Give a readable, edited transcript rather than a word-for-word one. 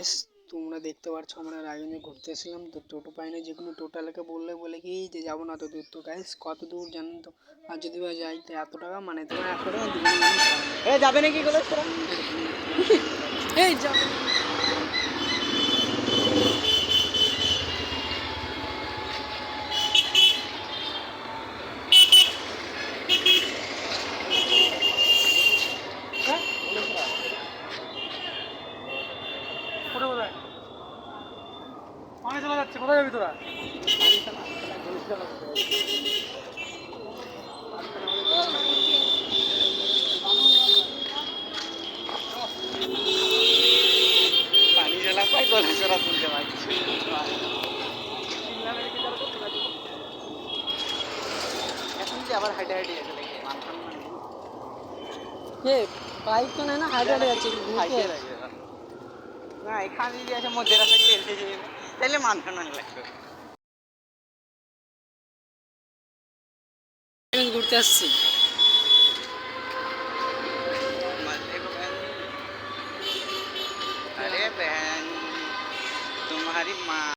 Guys, তোমরা দেখতে পাচ্ছ আমরা রায়গঞ্জে ঘুরতে এসেছিলাম তো টোটো পাইনি, যে কোনো টোটালকে বলে কি যে যাবো না তো দূর। তো গাইস কত দূর জানেন তো, আর যদি বা যাই তো এত টাকা, মানে তোমার 100 টাকা দুজন যাবে নাকি এই যাবে পানি চলে যাচ্ছে, কোথায় যাবি তোরা? পানি জ্বালা পাই গলা চড়া তুলতে পারছি এখন যে আবার হাইটে হাইটে গেছে দেখি মানখান বাইক তো নেই না, হাইটে যাচ্ছে না এখানে যদি আছে মধ্যে রাস্তা খেলতে যাবে তাহলে মানখান লাগবে। ঘুরতে আসছি। अरे बहन तुम्हारी माँ